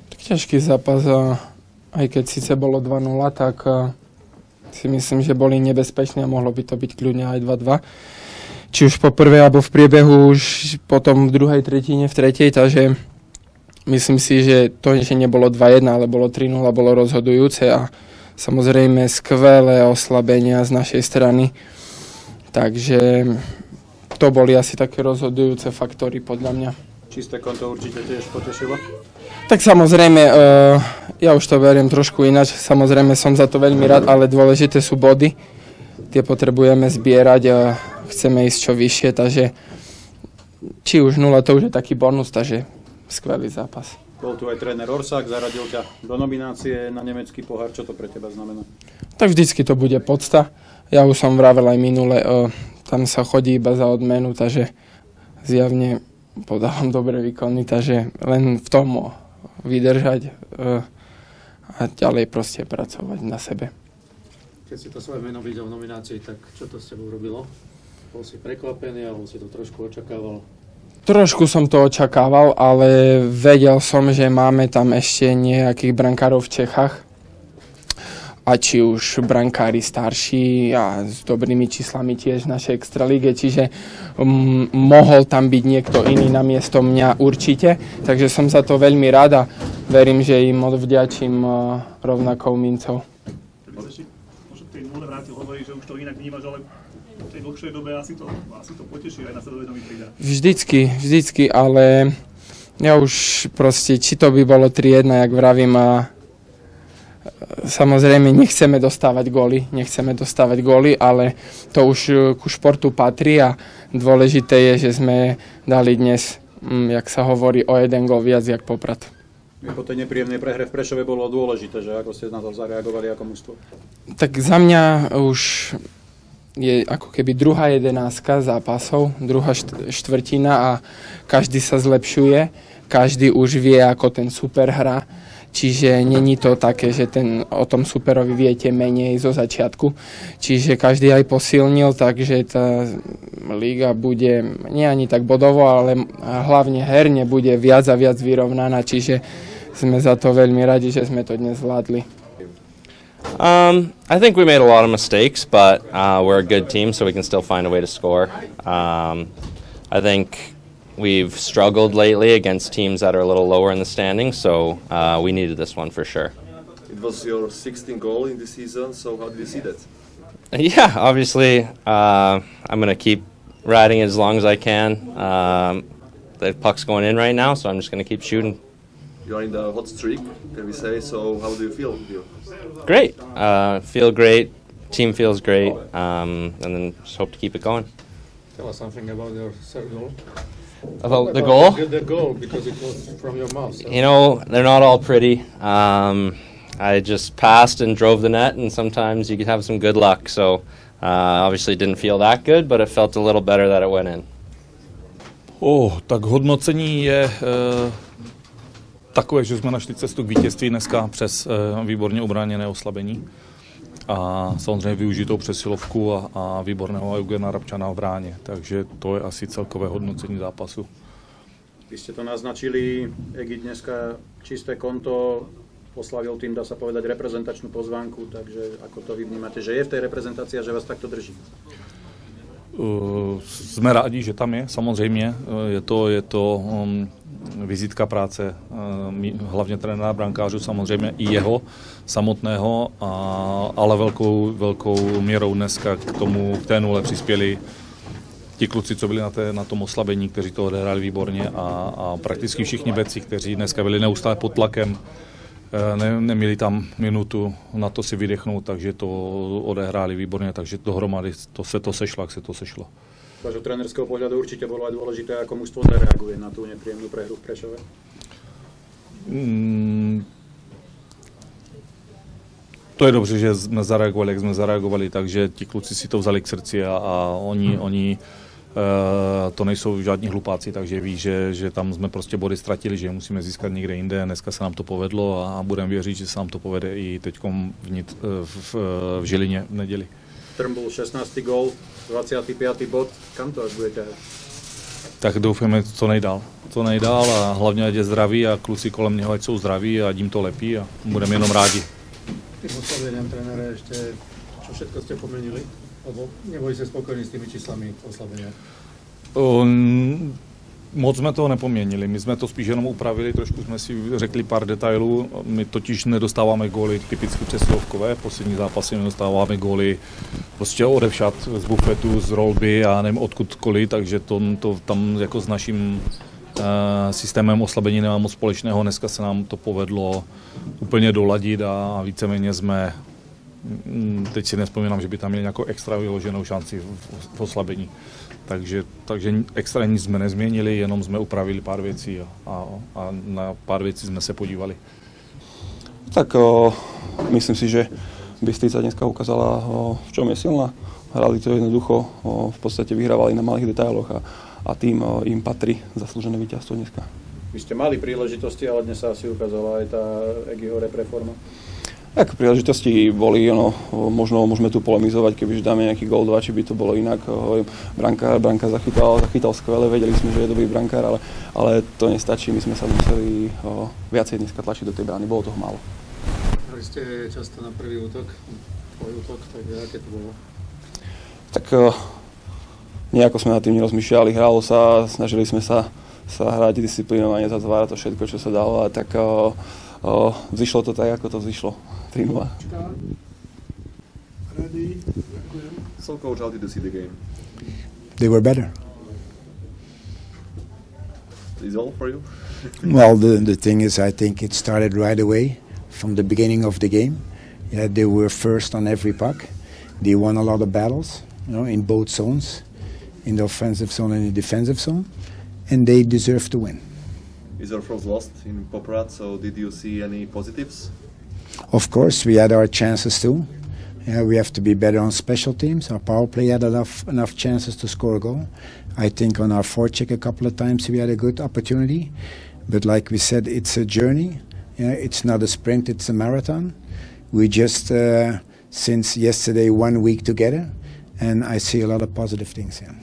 Tak ťažký zápas, aj keď síce bolo 2-0, tak si myslím, že boli nebezpečné a mohlo by to byť kľudne aj 2-2. Či už po prvej, alebo v priebehu, už potom v druhej tretine, v tretej, takže myslím si, že to, že nebolo 2-1, ale bolo 3-0, bolo rozhodujúce a samozrejme skvelé oslabenia z našej strany. Takže to boli asi také rozhodujúce faktory podľa mňa. Čisté konto určite tiež potešilo? Tak samozrejme, ja už to beriem trošku ináč, samozrejme som za to veľmi rád, ale dôležité sú body. Tie potrebujeme zbierať a chceme ísť čo vyššie, takže či už 0, to už je taký bonus, takže skvelý zápas. Bol tu aj tréner Orsák, zaradil ťa do nominácie na nemecký pohár. Čo to pre teba znamená? Tak vždycky to bude podsta. Ja už som vravel aj minule, tam sa chodí iba za odmenu, takže zjavne podávam dobré výkony, takže len v tom vydržať a ďalej proste pracovať na sebe. Keď si to svoje meno videl v nominácii, tak čo to s tebou robilo? Bol si prekvapený, alebo si to trošku očakával? Trošku som to očakával, ale vedel som, že máme tam ešte nejakých brankárov v Čechách. A či už brankári starší a s dobrými číslami tiež v našej extralíge, čiže mohol tam byť niekto iný namiesto mňa určite. Takže som za to veľmi rád a verím, že im odvďačím rovnakou mincov. Možno tej nule vrátil, hovorí, že už to inak vnímaš, ale v tej dlhšej dobe asi to poteší aj na sebavedomí prída. Vždycky, ale ja už proste, či to by bolo 3-1, jak vravím, samozrejme nechceme dostávať góly, ale to už ku športu patrí a dôležité je, že sme dali dnes, jak sa hovorí, o 1 gól viac, jak Poprad. Po tej nepríjemnej prehre v Prešove bolo dôležité, že ako ste na to zareagovali ako mužstvo? Tak za mňa už je ako keby druhá 11 zápasov, druhá štvrtina a každý sa zlepšuje, každý už vie, ako ten super hrá. Čiže není to také, že o tom superovi viete menej zo začiatku. Čiže každý aj posilnil, takže tá liga bude nie ani tak bodovo, ale hlavne herne bude viac a viac vyrovnaná. Čiže sme za to veľmi radi, že sme to dnes zvládli. I think we made a lot of mistakes, but we're a good team, so we can still find a way to score. I think we've struggled lately against teams that are a little lower in the standings, so we needed this one for sure. It was your 16th goal in the season, so how do you see that? Yeah, obviously, I'm going to keep riding it as long as I can. The puck's going in right now, so I'm just going to keep shooting. You are in the hot streak, can we say, so how do you feel? Great. Feel great. Team feels great, and then just hope to keep it going. Tell us something about your third goal. About the goal? The goal, because it was from your mouth. So. You know, they're not all pretty. I just passed and drove the net, and sometimes you can have some good luck. So obviously didn't feel that good, but it felt a little better that it went in. Tak hodnocení je takové, že jsme našli cestu k vítězství dneska přes výborně obráněné oslabení. A samozřejmě využitou přesilovku a výborného Eugena Rabčana v bráně. Takže to je asi celkové hodnocení zápasu. Vy ste to naznačili, Egi dneska čisté konto, oslavil tým, dá sa povedať, reprezentačnú pozvánku, takže ako to vy vnímate, že je v tej reprezentácii a že vás takto drží? Jsme rádi, že tam je, samozřejmě. Je to vizitka práce hlavně trenéra brankářů, samozřejmě i jeho samotného, ale velkou měrou dneska k té nule přispěli ti kluci, co byli na tom oslabení, kteří to odehráli výborně a prakticky všichni beci, kteří dneska byli neustále pod tlakem, neměli tam minutu na to si vydechnout, takže to odehráli výborně, takže dohromady se to sešlo, jak se to sešlo. Z vášho trénerského pohľadu určite bolo aj dôležité, ako mužstvo zareaguje na tú nepríjemnú prehru v Prešove? To je dobře, že jsme zareagovali, jak jsme zareagovali, takže ti kluci si to vzali k srdci a oni to nejsou žádní hlupáci, takže ví, že tam jsme prostě body ztratili, že je musíme získat někde jinde. Dneska se nám to povedlo a budeme věřit, že se nám to povede i teď v Žilině v neděli. Trmbul 16. gól, 25. bod. Kam to až bude ťahať? tak doufáme co nejdál. Co nejdál a hlavně ať je zdraví a kluci kolem něho ať jsou zdraví a jim to lepí a budeme jenom rádi. Tým oslabeniam trénera ešte, čo všetko ste pomenili? Lebo neboli ste spokojní s tými číslami oslabenia. Moc jsme toho nepoměnili, my jsme to spíš jenom upravili, trošku jsme si řekli pár detailů, my totiž nedostáváme góly typicky přesilovkové, poslední zápasy nedostáváme góly prostě odevšad z bufetu, z rolby a nevím odkudkoliv, takže to tam jako s naším systémem oslabení nemá moc společného, dneska se nám to povedlo úplně doladit a víceméně jsme, teď si nespomínám, že by tam měli nějakou extra vyloženou šanci v oslabení. Takže extra nic jsme nezměnili, jenom jsme upravili pár věcí a na pár věcí jsme se podívali. Tak myslím si, že Bystrica dneska ukázala, v čom je silná. Hrali to jednoducho, v podstate vyhrávali na malých detailoch a tým im patrí zaslúžené víťazstvo dneska. Vy ste mali príležitosti, ale dnes sa asi ukázala aj tá Egiho repreforma. Tak príležitosti boli, možno môžeme tu polemizovať, kebyže dáme nejaký gól 2, či by to bolo inak. Brankár zachytal skvele, vedeli sme, že je dobrý brankár, ale to nestačí, my sme sa museli viacej dneska tlačiť do tej brány, bolo toho málo. Hrali ste často na prvý útok, tvoj útok, tak aké to bolo? Tak nejako sme nad tým nerozmýšľali, hralo sa, snažili sme sa hrať disciplinovane, zatvárať to všetko, čo sa dalo, a tak vzýšlo to tak, ako to vzýšlo. 3-0. So coach, how did you see the game? They were better. Is all for you? Well, the thing is, I think it started right away from the beginning of the game. Yeah, they were first on every puck. They won a lot of battles, in both zones, in the offensive zone and the defensive zone, and they deserve to win. Is your first lost in Poprad, so did you see any positives? Of course, we had our chances too. Yeah, we have to be better on special teams. Our power play had enough chances to score a goal. I think on our forecheck a couple of times we had a good opportunity. But like we said, it's a journey. Yeah, it's not a sprint, it's a marathon. We just, since yesterday, 1 week together, and I see a lot of positive things here.